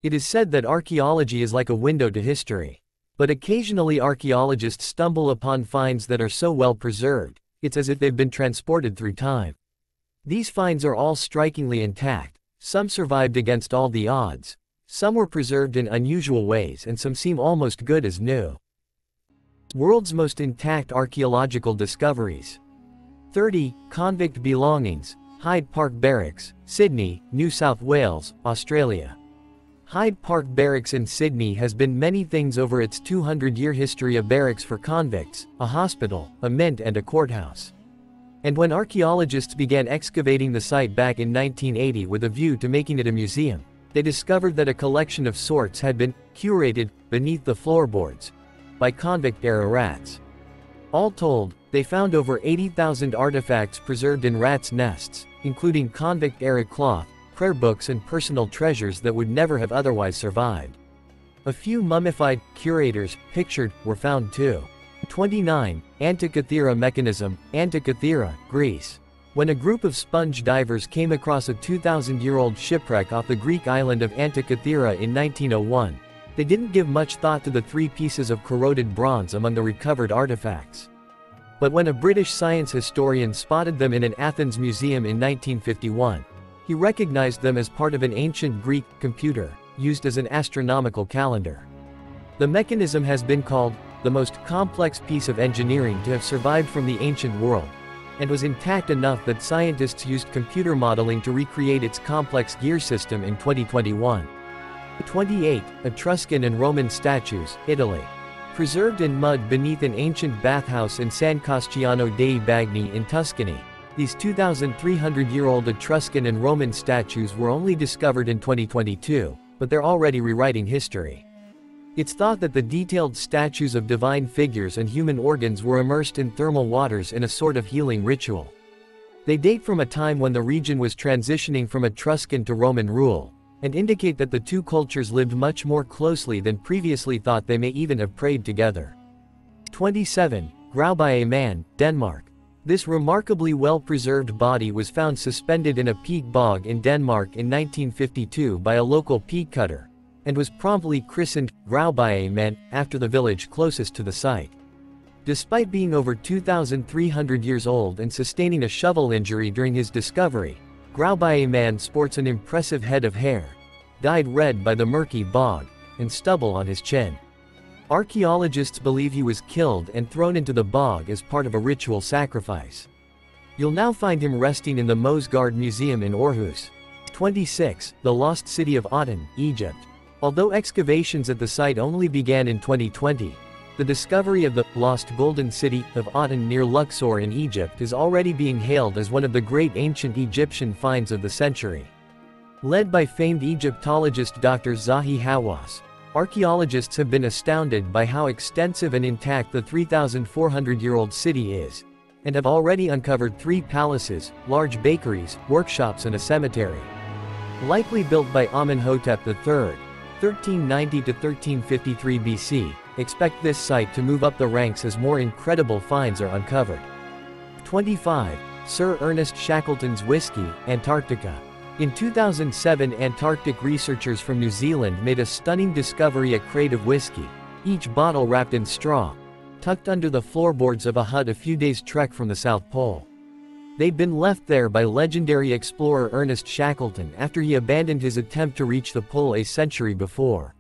It is said that archaeology is like a window to history. But occasionally archaeologists stumble upon finds that are so well preserved, it's as if they've been transported through time. These finds are all strikingly intact, some survived against all the odds, some were preserved in unusual ways, and some seem almost good as new. World's most intact archaeological discoveries. 30. Convict belongings, Hyde Park Barracks, Sydney, New South Wales, Australia. Hyde Park Barracks in Sydney has been many things over its 200-year history: a barracks for convicts, a hospital, a mint and a courthouse. And when archaeologists began excavating the site back in 1980 with a view to making it a museum, they discovered that a collection of sorts had been curated beneath the floorboards by convict-era rats. All told, they found over 80,000 artifacts preserved in rats' nests, including convict-era cloth, prayer books and personal treasures that would never have otherwise survived. A few mummified curators pictured were found too. 29. Antikythera mechanism, Antikythera, Greece. When a group of sponge divers came across a 2,000-year-old shipwreck off the Greek island of Antikythera in 1901, they didn't give much thought to the 3 pieces of corroded bronze among the recovered artifacts. But when a British science historian spotted them in an Athens museum in 1951, he recognized them as part of an ancient Greek computer, used as an astronomical calendar. The mechanism has been called the most complex piece of engineering to have survived from the ancient world, and was intact enough that scientists used computer modeling to recreate its complex gear system in 2021. 28. Etruscan and Roman statues, Italy. Preserved in mud beneath an ancient bathhouse in San Casciano dei Bagni in Tuscany, these 2,300-year-old Etruscan and Roman statues were only discovered in 2022, but they're already rewriting history. It's thought that the detailed statues of divine figures and human organs were immersed in thermal waters in a sort of healing ritual. They date from a time when the region was transitioning from Etruscan to Roman rule, and indicate that the two cultures lived much more closely than previously thought. They may even have prayed together. 27. Graubae Man, Denmark. This remarkably well-preserved body was found suspended in a peat bog in Denmark in 1952 by a local peat cutter, and was promptly christened Graubae Man after the village closest to the site. Despite being over 2,300 years old and sustaining a shovel injury during his discovery, Graubae Man sports an impressive head of hair, dyed red by the murky bog, and stubble on his chin. Archaeologists believe he was killed and thrown into the bog as part of a ritual sacrifice. You'll now find him resting in the Mosgard Museum in Aarhus. 26. The Lost City of Aten, Egypt. Although excavations at the site only began in 2020, the discovery of the lost Golden City of Aten near Luxor in Egypt is already being hailed as one of the great ancient Egyptian finds of the century. Led by famed Egyptologist Dr. Zahi Hawass, archaeologists have been astounded by how extensive and intact the 3,400-year-old city is, and have already uncovered 3 palaces, large bakeries, workshops and a cemetery. Likely built by Amenhotep III, 1390 to 1353 BC, expect this site to move up the ranks as more incredible finds are uncovered. 25. Sir Ernest Shackleton's Whiskey, Antarctica. In 2007, Antarctic researchers from New Zealand made a stunning discovery: a crate of whiskey, each bottle wrapped in straw, tucked under the floorboards of a hut a few days' trek from the South Pole. They'd been left there by legendary explorer Ernest Shackleton after he abandoned his attempt to reach the pole a century before.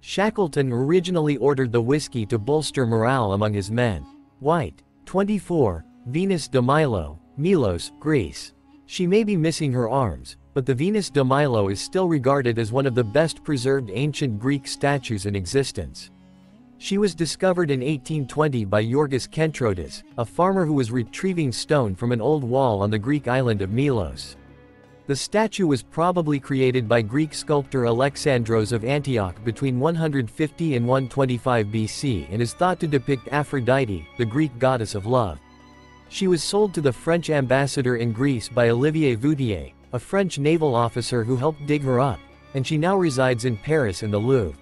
Shackleton originally ordered the whiskey to bolster morale among his men. White. 24. Venus de Milo, Milos, Greece. She may be missing her arms, but the Venus de Milo is still regarded as one of the best preserved ancient Greek statues in existence. She was discovered in 1820 by Yorgos Kentrodas, a farmer who was retrieving stone from an old wall on the Greek island of Milos. The statue was probably created by Greek sculptor Alexandros of Antioch between 150 and 125 BC and is thought to depict Aphrodite, the Greek goddess of love. She was sold to the French ambassador in Greece by Olivier Voutier, a French naval officer who helped dig her up, and she now resides in Paris in the Louvre.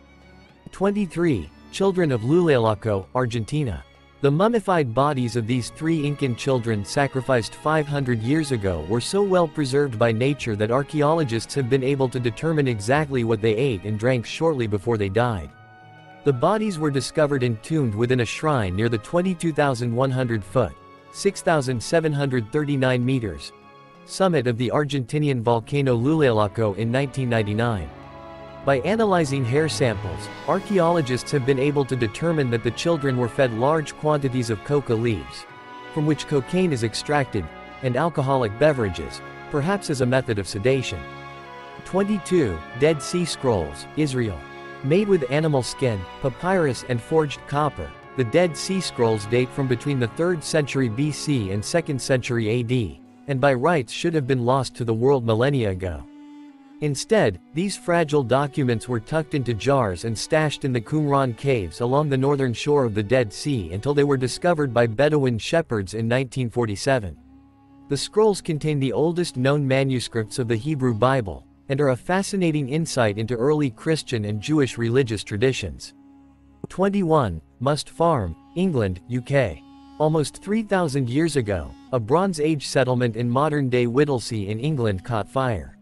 23. Children of Lulelaco, Argentina. The mummified bodies of these 3 Incan children sacrificed 500 years ago were so well preserved by nature that archaeologists have been able to determine exactly what they ate and drank shortly before they died. The bodies were discovered entombed within a shrine near the 22,100-foot (6,739 meters) summit of the Argentinian volcano Lulalaco in 1999. By analyzing hair samples, archaeologists have been able to determine that the children were fed large quantities of coca leaves, from which cocaine is extracted, and alcoholic beverages, perhaps as a method of sedation. 22. Dead Sea Scrolls, Israel. Made with animal skin, papyrus and forged copper, the Dead Sea Scrolls date from between the 3rd century BC and 2nd century AD, and by rights should have been lost to the world millennia ago. Instead, these fragile documents were tucked into jars and stashed in the Qumran caves along the northern shore of the Dead Sea until they were discovered by Bedouin shepherds in 1947. The scrolls contain the oldest known manuscripts of the Hebrew Bible, and are a fascinating insight into early Christian and Jewish religious traditions. 21. Must Farm, England, UK. Almost 3,000 years ago, a Bronze Age settlement in modern-day Whittlesea in England caught fire.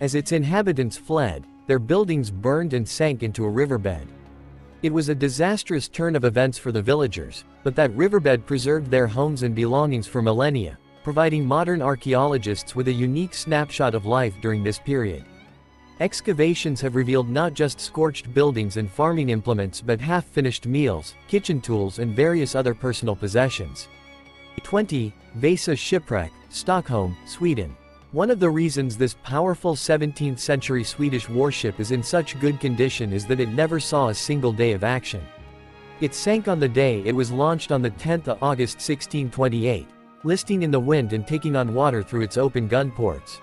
As its inhabitants fled, their buildings burned and sank into a riverbed. It was a disastrous turn of events for the villagers, but that riverbed preserved their homes and belongings for millennia, providing modern archaeologists with a unique snapshot of life during this period. Excavations have revealed not just scorched buildings and farming implements but half-finished meals, kitchen tools and various other personal possessions. 20. Vasa Shipwreck, Stockholm, Sweden. One of the reasons this powerful 17th-century Swedish warship is in such good condition is that it never saw a single day of action. It sank on the day it was launched on the 10th of August 1628, listing in the wind and taking on water through its open gun ports.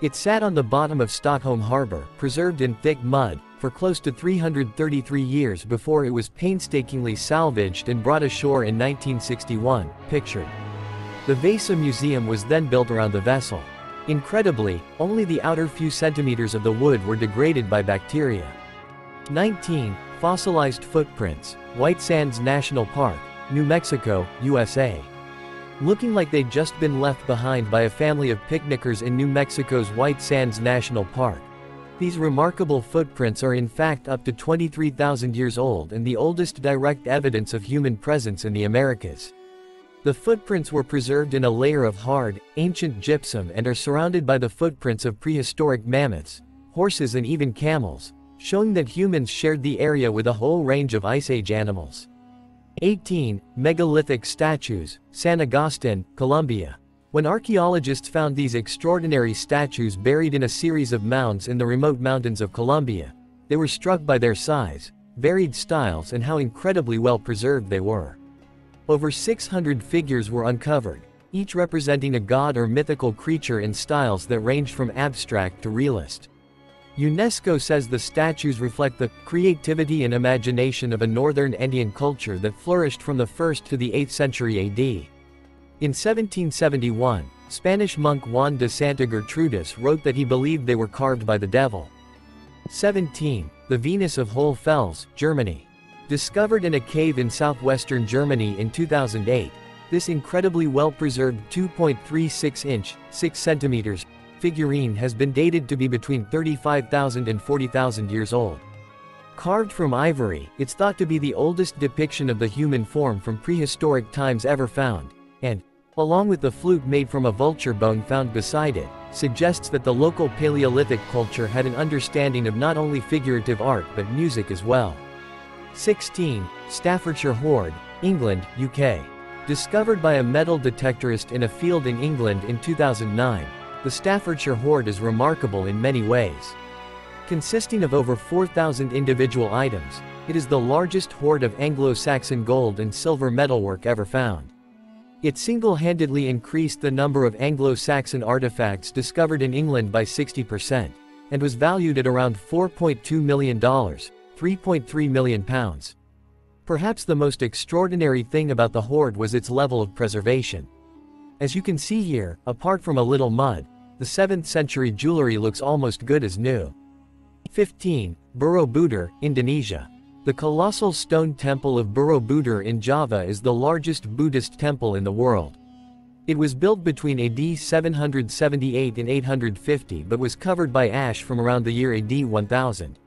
It sat on the bottom of Stockholm harbor, preserved in thick mud, for close to 333 years before it was painstakingly salvaged and brought ashore in 1961, pictured. The Vasa Museum was then built around the vessel. Incredibly, only the outer few centimeters of the wood were degraded by bacteria. 19. Fossilized footprints, White Sands National Park, New Mexico, USA. Looking like they'd just been left behind by a family of picnickers in New Mexico's White Sands National Park. These remarkable footprints are in fact up to 23,000 years old and the oldest direct evidence of human presence in the Americas. The footprints were preserved in a layer of hard, ancient gypsum and are surrounded by the footprints of prehistoric mammoths, horses and even camels, showing that humans shared the area with a whole range of Ice Age animals. 18. Megalithic statues, San Agustin, Colombia. When archaeologists found these extraordinary statues buried in a series of mounds in the remote mountains of Colombia, they were struck by their size, varied styles and how incredibly well preserved they were. Over 600 figures were uncovered, each representing a god or mythical creature in styles that ranged from abstract to realist. UNESCO says the statues reflect the creativity and imagination of a northern Andean culture that flourished from the 1st to the 8th century AD. In 1771, Spanish monk Juan de Santa Gertrudis wrote that he believed they were carved by the devil. 17. The Venus of Hohl Fels, Germany. Discovered in a cave in southwestern Germany in 2008, this incredibly well-preserved 2.36-inch, 6 centimeters, figurine has been dated to be between 35,000 and 40,000 years old. Carved from ivory, it's thought to be the oldest depiction of the human form from prehistoric times ever found, and, along with the flute made from a vulture bone found beside it, suggests that the local Paleolithic culture had an understanding of not only figurative art but music as well. 16. Staffordshire Hoard, England, UK. Discovered by a metal detectorist in a field in England in 2009, the Staffordshire Hoard is remarkable in many ways. Consisting of over 4,000 individual items, it is the largest hoard of Anglo-Saxon gold and silver metalwork ever found. It single-handedly increased the number of Anglo-Saxon artifacts discovered in England by 60%, and was valued at around $4.2 million. £3.3 million. Perhaps the most extraordinary thing about the hoard was its level of preservation. As you can see here, apart from a little mud, the 7th century jewelry looks almost good as new. 15. Borobudur, Indonesia. The colossal stone temple of Borobudur in Java is the largest Buddhist temple in the world. It was built between AD 778 and 850 but was covered by ash from around the year AD 1000.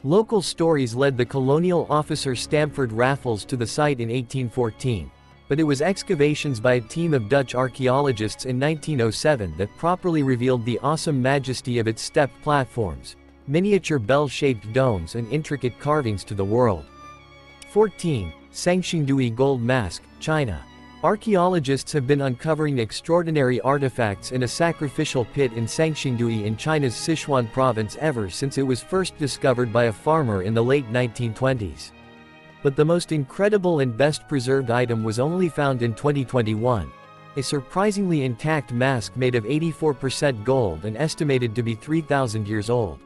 Local stories led the colonial officer Stamford Raffles to the site in 1814, but it was excavations by a team of Dutch archaeologists in 1907 that properly revealed the awesome majesty of its step platforms, miniature bell-shaped domes and intricate carvings to the world. 14. Sangxingdui Gold Mask, China. Archaeologists have been uncovering extraordinary artifacts in a sacrificial pit in Sangxingdui in China's Sichuan province ever since it was first discovered by a farmer in the late 1920s. But the most incredible and best preserved item was only found in 2021. A surprisingly intact mask made of 84% gold and estimated to be 3,000 years old.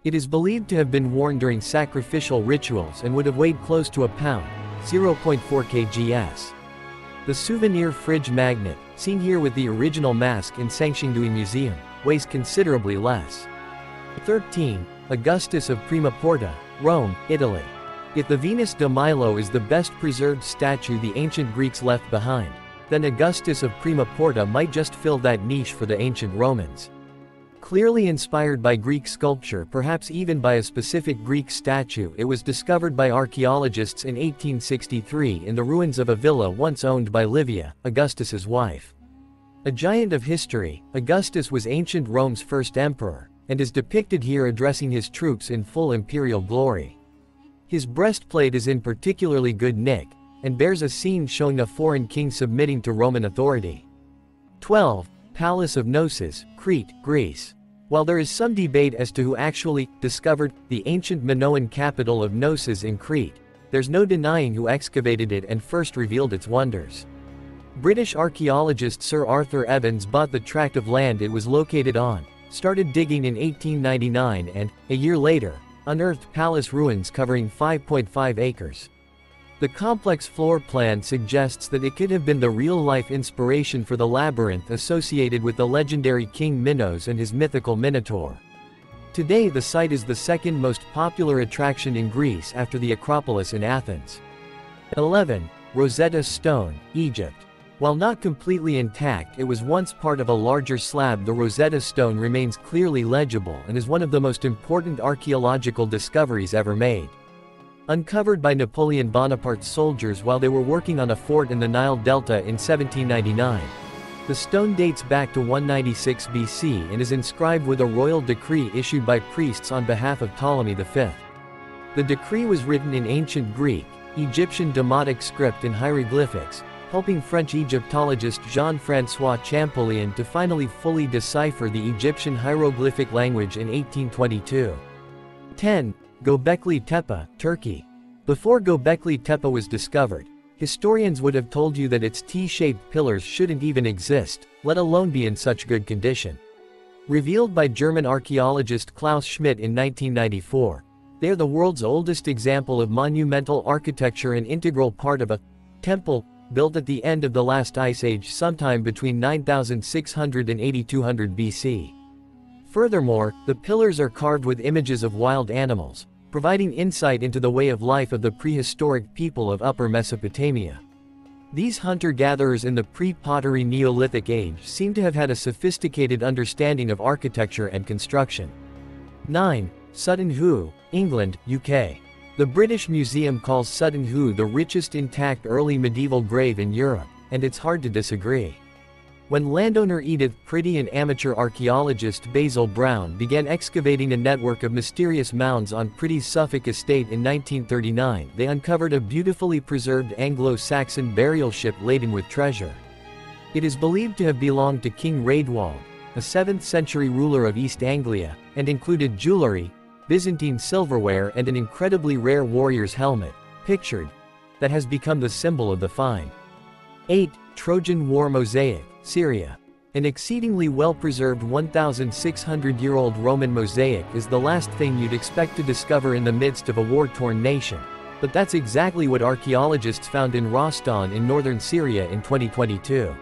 It is believed to have been worn during sacrificial rituals and would have weighed close to a pound, 0.4 kgs. The souvenir fridge magnet, seen here with the original mask in Sangxingdui Museum, weighs considerably less. 13. Augustus of Prima Porta, Rome, Italy. If the Venus de Milo is the best preserved statue the ancient Greeks left behind, then Augustus of Prima Porta might just fill that niche for the ancient Romans. Clearly inspired by Greek sculpture, perhaps even by a specific Greek statue, it was discovered by archaeologists in 1863 in the ruins of a villa once owned by Livia, Augustus's wife. A giant of history, Augustus was ancient Rome's first emperor, and is depicted here addressing his troops in full imperial glory. His breastplate is in particularly good nick, and bears a scene showing a foreign king submitting to Roman authority. 12. Palace of Knossos, Crete, Greece. While there is some debate as to who actually discovered the ancient Minoan capital of Knossos in Crete, there's no denying who excavated it and first revealed its wonders. British archaeologist Sir Arthur Evans bought the tract of land it was located on, started digging in 1899 and, a year later, unearthed palace ruins covering 5.5 acres. The complex floor plan suggests that it could have been the real-life inspiration for the labyrinth associated with the legendary King Minos and his mythical Minotaur. Today the site is the second most popular attraction in Greece after the Acropolis in Athens. 11. Rosetta Stone, Egypt. While not completely intact, it was once part of a larger slab. The Rosetta Stone remains clearly legible and is one of the most important archaeological discoveries ever made. Uncovered by Napoleon Bonaparte's soldiers while they were working on a fort in the Nile Delta in 1799. The stone dates back to 196 BC and is inscribed with a royal decree issued by priests on behalf of Ptolemy V. The decree was written in ancient Greek, Egyptian Demotic script and hieroglyphics, helping French Egyptologist Jean-François Champollion to finally fully decipher the Egyptian hieroglyphic language in 1822. 10. Göbekli Tepe, Turkey. Before Göbekli Tepe was discovered, historians would have told you that its T-shaped pillars shouldn't even exist, let alone be in such good condition. Revealed by German archaeologist Klaus Schmidt in 1994, they are the world's oldest example of monumental architecture and integral part of a temple built at the end of the last ice age sometime between 9600 and 8200 BC. Furthermore, the pillars are carved with images of wild animals, providing insight into the way of life of the prehistoric people of Upper Mesopotamia. These hunter-gatherers in the pre-pottery Neolithic age seem to have had a sophisticated understanding of architecture and construction. 9. Sutton Hoo, England, UK. The British Museum calls Sutton Hoo the richest intact early medieval grave in Europe, and it's hard to disagree. When landowner Edith Pretty and amateur archaeologist Basil Brown began excavating a network of mysterious mounds on Pretty's Suffolk estate in 1939, they uncovered a beautifully preserved Anglo-Saxon burial ship laden with treasure. It is believed to have belonged to King Raedwald, a 7th-century ruler of East Anglia, and included jewelry, Byzantine silverware and an incredibly rare warrior's helmet, pictured, that has become the symbol of the find. 8. Trojan War Mosaic, Syria. An exceedingly well-preserved 1,600-year-old Roman mosaic is the last thing you'd expect to discover in the midst of a war-torn nation, but that's exactly what archaeologists found in Rostan in northern Syria in 2022.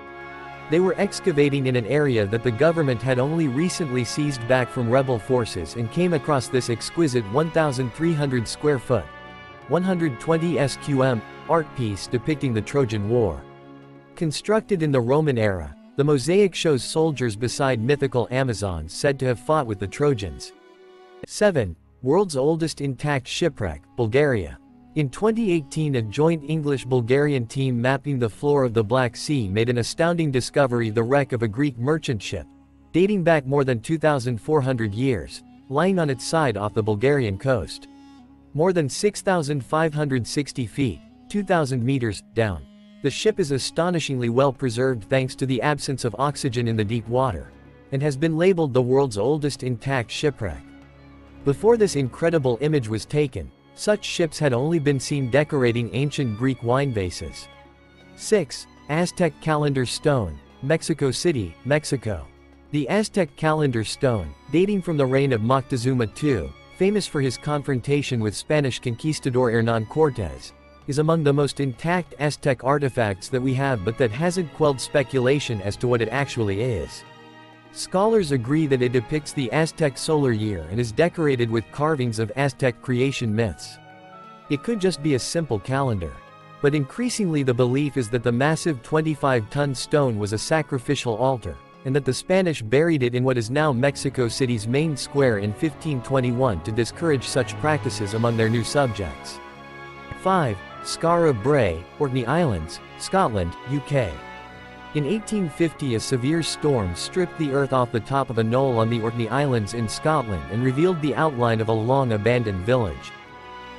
They were excavating in an area that the government had only recently seized back from rebel forces and came across this exquisite 1,300 square foot, 120 SQM, art piece depicting the Trojan War. Constructed in the Roman era, the mosaic shows soldiers beside mythical Amazons said to have fought with the Trojans. 7. World's oldest intact shipwreck, Bulgaria. In 2018, a joint English-Bulgarian team mapping the floor of the Black Sea made an astounding discovery: the wreck of a Greek merchant ship, dating back more than 2,400 years, lying on its side off the Bulgarian coast. More than 6,560 feet, 2,000 meters, down. The ship is astonishingly well preserved thanks to the absence of oxygen in the deep water, and has been labeled the world's oldest intact shipwreck. Before this incredible image was taken, such ships had only been seen decorating ancient Greek wine vases. 6. Aztec Calendar Stone, Mexico City, Mexico. The Aztec calendar stone, dating from the reign of Moctezuma II, famous for his confrontation with Spanish conquistador Hernán Cortés, is among the most intact Aztec artifacts that we have, but that hasn't quelled speculation as to what it actually is. Scholars agree that it depicts the Aztec solar year and is decorated with carvings of Aztec creation myths. It could just be a simple calendar. But increasingly the belief is that the massive 25-ton stone was a sacrificial altar, and that the Spanish buried it in what is now Mexico City's main square in 1521 to discourage such practices among their new subjects. 5. Skara Brae, Orkney Islands, Scotland, UK. In 1850, a severe storm stripped the earth off the top of a knoll on the Orkney Islands in Scotland and revealed the outline of a long-abandoned village.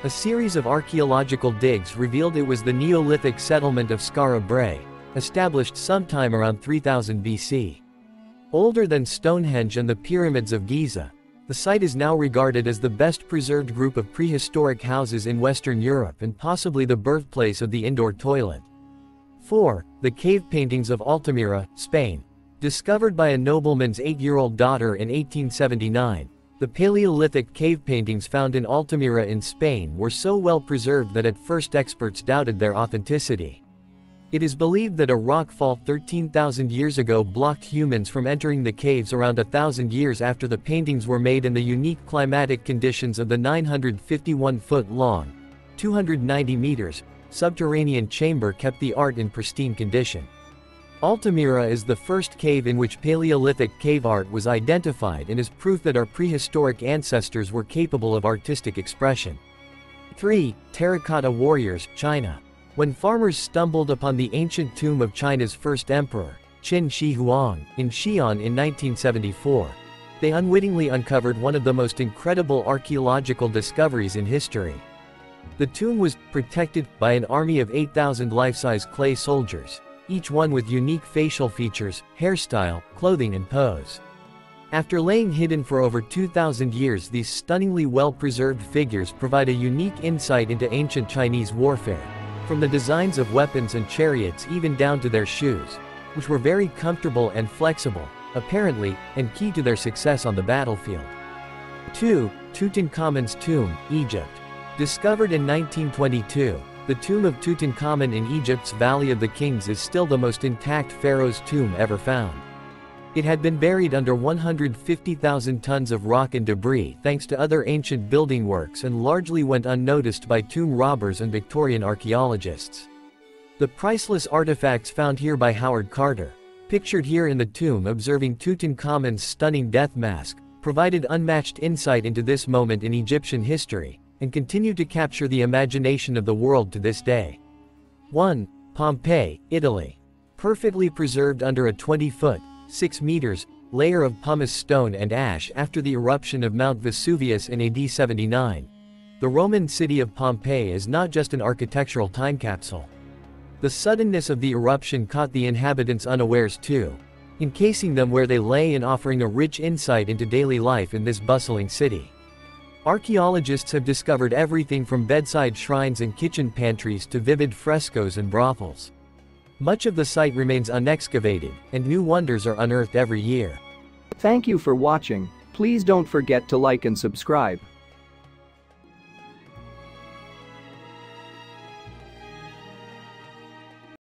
A series of archaeological digs revealed it was the Neolithic settlement of Skara Brae, established sometime around 3000 BC. Older than Stonehenge and the pyramids of Giza, the site is now regarded as the best preserved group of prehistoric houses in Western Europe and possibly the birthplace of the indoor toilet. 4. The cave paintings of Altamira, Spain. Discovered by a nobleman's 8-year-old daughter in 1879, the Paleolithic cave paintings found in Altamira in Spain were so well preserved that at first experts doubted their authenticity. It is believed that a rockfall 13,000 years ago blocked humans from entering the caves around 1,000 years after the paintings were made, and the unique climatic conditions of the 951-foot-long, 290 meters, subterranean chamber kept the art in pristine condition. Altamira is the first cave in which Paleolithic cave art was identified and is proof that our prehistoric ancestors were capable of artistic expression. 3. Terracotta Warriors, China. When farmers stumbled upon the ancient tomb of China's first emperor, Qin Shi Huang, in Xi'an in 1974, they unwittingly uncovered one of the most incredible archaeological discoveries in history. The tomb was protected by an army of 8,000 life-size clay soldiers, each one with unique facial features, hairstyle, clothing and pose. After laying hidden for over 2,000 years, these stunningly well-preserved figures provide a unique insight into ancient Chinese warfare, from the designs of weapons and chariots even down to their shoes, which were very comfortable and flexible, apparently, and key to their success on the battlefield. 2. Tutankhamun's tomb, Egypt. Discovered in 1922, the tomb of Tutankhamun in Egypt's Valley of the Kings is still the most intact pharaoh's tomb ever found. It had been buried under 150,000 tons of rock and debris thanks to other ancient building works, and largely went unnoticed by tomb robbers and Victorian archaeologists. The priceless artifacts found here by Howard Carter, pictured here in the tomb observing Tutankhamun's stunning death mask, provided unmatched insight into this moment in Egyptian history, and continue to capture the imagination of the world to this day. 1. Pompeii, Italy. Perfectly preserved under a 20-foot, 6 meters, layer of pumice stone and ash after the eruption of Mount Vesuvius in AD 79. The Roman city of Pompeii is not just an architectural time capsule. The suddenness of the eruption caught the inhabitants unawares too, encasing them where they lay and offering a rich insight into daily life in this bustling city. Archaeologists have discovered everything from bedside shrines and kitchen pantries to vivid frescoes and brothels. Much of the site remains unexcavated, and new wonders are unearthed every year. Thank you for watching. Please don't forget to like and subscribe.